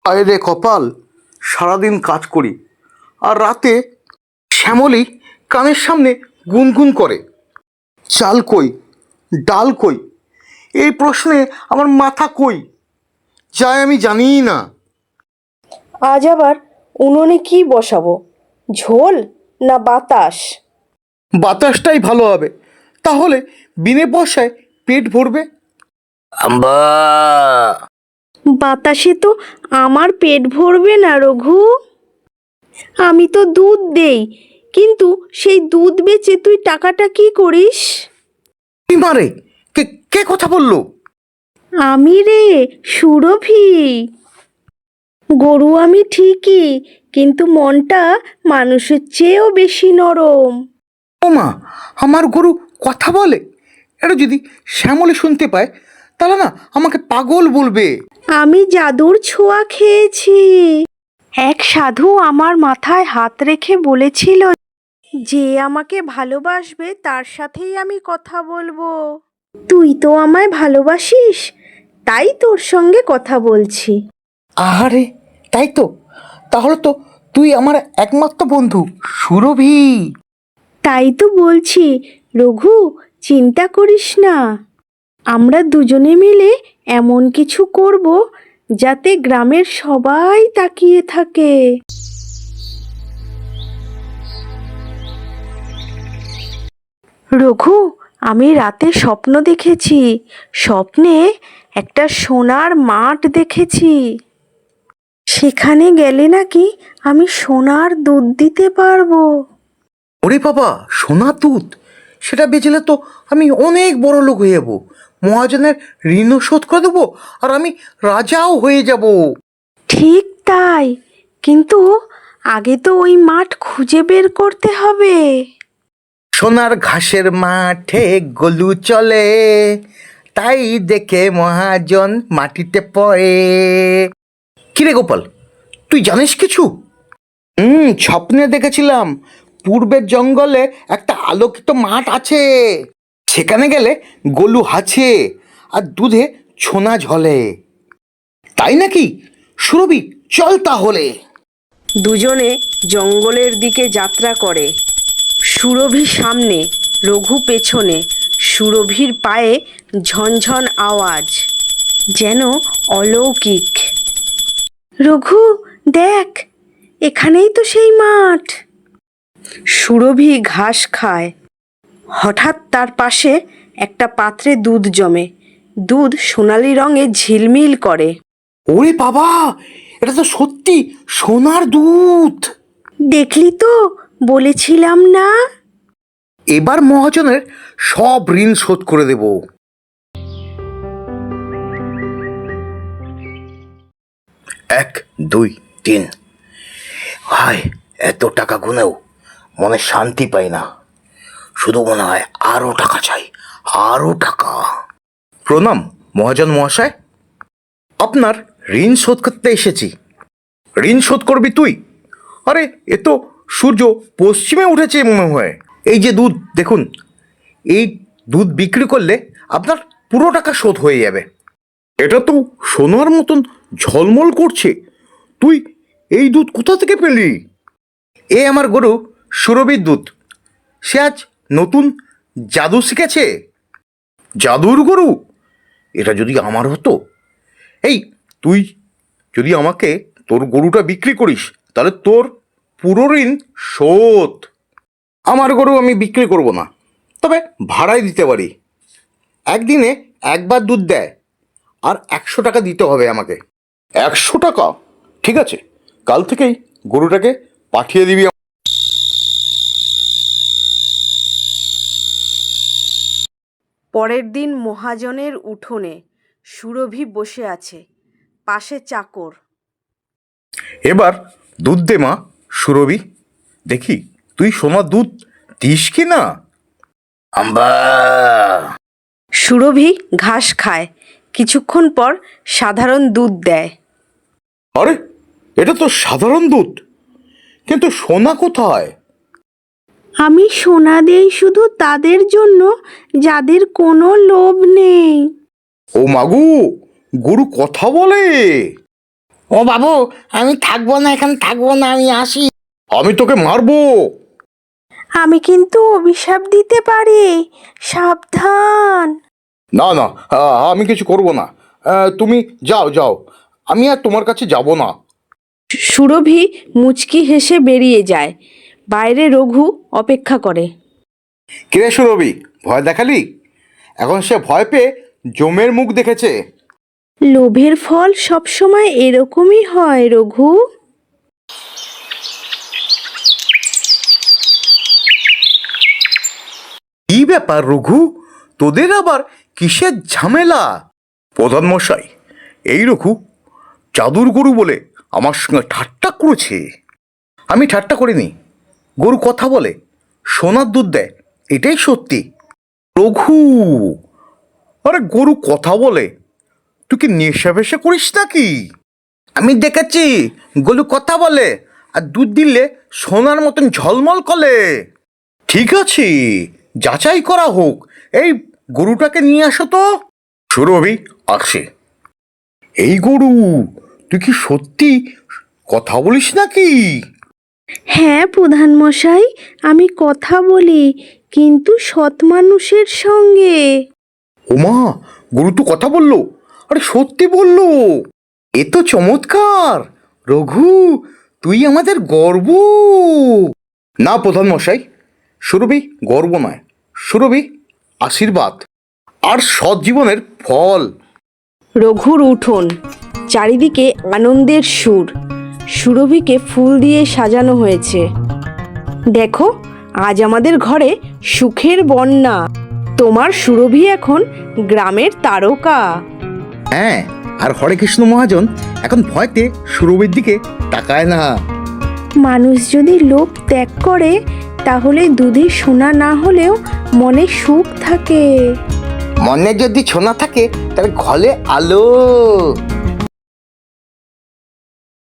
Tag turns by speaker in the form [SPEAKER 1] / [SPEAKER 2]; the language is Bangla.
[SPEAKER 1] আয় রে কপাল, সারাদিন কাজ করি আর রাতে শ্যামলী কানের সামনে গুনগুন করে, চাল কই, ডাল কই, এই প্রশ্নে আমার মাথা কই যায় আমি জানিই না।
[SPEAKER 2] আজ আবার উনুনে কি বসাবো, ঝোল না বাতাস?
[SPEAKER 1] বাতাসটাই ভালো হবে, তাহলে বিনে পয়সায় পেট ভরবে। আম্বা,
[SPEAKER 2] বাতাসে তো আমার পেট ভরবে না রঘু। আমি তো দুধ দেই, কিন্তু সেই দুধ বেচে তুই টাকাটা কি করিস?
[SPEAKER 1] মারে কে কে কথা বললো?
[SPEAKER 2] আমি রে, সুরভি। গরু আমি ঠিকই, কিন্তু মনটা মানুষের চেয়েও বেশি নরম।
[SPEAKER 1] ও মা, আমার গরু কথা বলে? এটা যদি শ্যামলী শুনতে পায় তাহলে না আমাকে পাগল বলবে।
[SPEAKER 2] আমি জাদুর ছোঁয়া খেয়েছি। এক সাধু আমার মাথায় হাত রেখে বলেছিল, যে আমাকে ভালোবাসবে তার সাথেই আমি কথা বলবো। তুই তো আমায় ভালোবাসিস, তাই তোর সঙ্গে কথা বলছি।
[SPEAKER 1] আহারে, তাই তো, তাহলে তো তুই আমার একমাত্র বন্ধু সুরভি।
[SPEAKER 2] তাই তো বলছি রঘু, চিন্তা করিস না। আমরা দুজনে মিলে এমন কিছু করব যাতে গ্রামের সবাই তাকিয়ে থাকে। রঘু, আমি রাতে স্বপ্ন দেখেছি। স্বপ্নে একটা সোনার মাঠ দেখেছি। সেখানে গেলে নাকি আমি সোনার দুধ দিতে পারবো।
[SPEAKER 1] ওরে বাবা, সোনা দুধ! সেটা বেচলে তো আমি অনেক বড় লোক হয়ে যাব, মহাজনের ঋণও শোধ করে দেবো, আর আমি রাজাও হয়ে যাব।
[SPEAKER 2] ঠিক তাই, কিন্তু আগে তো ওই মাঠ খুঁজে বের করতে হবে।
[SPEAKER 1] সোনার ঘাসের মাঠে গলু চলে, তাই দেখে মহাজন মাটিতে পড়ে। কিরে গোপাল, তুই জানিস কিছু? স্বপ্নে দেখেছিলাম পূর্বের জঙ্গলে একটা আলোকিত মাঠ আছে, সেখানে গেলে গলু হাঁচে আর দুধে ছোনা ঝলে। তাই নাকি? সুরভি, চল তাহলে।
[SPEAKER 2] দুজনে জঙ্গলের দিকে যাত্রা করে। সুরভি সামনে, রঘু পেছনে। সুরভির পায়ে ঝনঝন আওয়াজ, যেন অলৌকিক। রঘু, দেখ, এখানেই তো সেই মাঠ। সুরভি ঘাস খায়। হঠাৎ তার পাশে একটা পাত্রে দুধ জমে। দুধ সোনালি রঙে ঝিলমিল করে।
[SPEAKER 1] ওরে বাবা, এটা তো সত্যি সোনার দুধ!
[SPEAKER 2] দেখলি তো, বলেছিলাম না?
[SPEAKER 1] এবার মহাজনের সব ঋণ শোধ করে দেব। 1 2 3। হায়, এত টাকা গুনেও মনে শান্তি পাই না, শুধু মনে হয় আরো টাকা চাই, আরো টাকা। প্রণাম মহাজন মহাশয়, আপনার ঋণ শোধ করতে এসেছি। ঋণ শোধ করবি তুই? আরে, এ তো সূর্য পশ্চিমে উঠেছে মনে হয়। এই যে দুধ দেখুন, এই দুধ বিক্রি করলে আপনার পুরো টাকা শোধ হয়ে যাবে। এটা তো সোনার মতন ঝলমল করছে, তুই এই দুধ কোথা থেকে পেলি? এ আমার গরু সুরভির দুধ, সে আজ নতুন জাদু শিখেছে। জাদুর গরু? এটা যদি আমার হতো। এই, তুই যদি আমাকে তোর গরুটা বিক্রি করিস তাহলে তোর পুরো ঋণ শোধ। আমার গরু আমি বিক্রি করব না, তবে ভাড়ায় দিতে পারি। একদিনে একবার দুধ দেয়, আর 100 টাকা দিতে হবে আমাকে। 100 টাকা? ঠিক আছে, কাল থেকেই গরুটাকে পাঠিয়ে দিবি।
[SPEAKER 2] পরের দিন মহাজনের উঠোনে সুরভি বসে আছে, পাশে চাকর।
[SPEAKER 1] এবার দুধ দে মা সুরভি, দেখি তুই সোনার দুধ দিস কি না। আম্বা।
[SPEAKER 2] সুরভি ঘাস খায়, কিছুক্ষণ পর সাধারণ দুধ দেয়।
[SPEAKER 1] আরে, এটা তো সাধারণ দুধ, কিন্তু সোনা কোথায়?
[SPEAKER 2] আমি সোনা দেই শুধু তাদের জন্য যাদের কোনো লোভ নেই।
[SPEAKER 1] ও মাগু, গরু কথা বলে? ও বাবু, আমি থাকবো না, এখানে থাকবো না, আমি আসি। আমি তোকে মারবো।
[SPEAKER 2] আমি কিন্তু অভিশাপ দিতে পারি, সাবধান।
[SPEAKER 1] না না, আমি কিছু করব না। তুমি যাও যাও, আমি আর তোমার কাছে যাব না।
[SPEAKER 2] সুরভি মুচকি হেসে বেরিয়ে যায়। বাইরে রঘু অপেক্ষা করে।
[SPEAKER 1] কিরে সুরভি, ভয় দেখালি? এখন সে ভয় পেয়ে জমের মুখ দেখেছে।
[SPEAKER 2] লোভের ফল সবসময় এরকমই হয় রঘু।
[SPEAKER 1] কি ব্যাপার রঘু, তোদের আবার কিসের ঝামেলা? প্রধান মশাই, এই রঘু জাদুর গরু বলে আমার সঙ্গে ঠাট্টা করেছে। আমি ঠাট্টা করিনি, গরু কথা বলে, সোনার দুধ দেয়, এটাই সত্যি। রঘু, আরে গরু কথা বলে, তুই কি নেশা ফেশা করিস নাকি? আমি দেখেছি গরু কথা বলে, আর দুধ দিলে সোনার মতন ঝলমল করে। ঠিক আছে, যাচাই করা হোক। এই গরুটাকে নিয়ে আসো তো। সুরভি আসে। এই গরু, তুই কি সত্যি কথা বলিস নাকি?
[SPEAKER 2] হ্যাঁ প্রধান মশাই, আমি কথা বলি, কিন্তু সৎ মানুষের সঙ্গে।
[SPEAKER 1] ওমা, গরু তো কথা বললো, আরে সত্যি বললো। এ তো চমৎকার। রঘু, তুই আমাদের গর্ব। না প্রধান মশাই, সুরভি গর্ব নয়, সুরভি আশীর্বাদ আর সৎ জীবনের ফল।
[SPEAKER 2] রঘুর উঠোন, চারিদিকে আনন্দের সুর। সুরভিকে ফুল দিয়ে সাজানো হয়েছে। দেখো, আজ আমাদের ঘরে সুখের বন্যা। তোমার সুরভি এখন গ্রামের তারকা।
[SPEAKER 1] হ্যাঁ, আর হরে কৃষ্ণ মহাজন এখন ভয়তে সুরভির দিকে তাকায় না।
[SPEAKER 2] মানুষ যদি লোভ ত্যাগ করে, তাহলে দুধে সোনা না হলেও মনে সুখ থাকে।
[SPEAKER 1] মনে যদি ছোনা থাকে, তাহলে ঘরে আলো।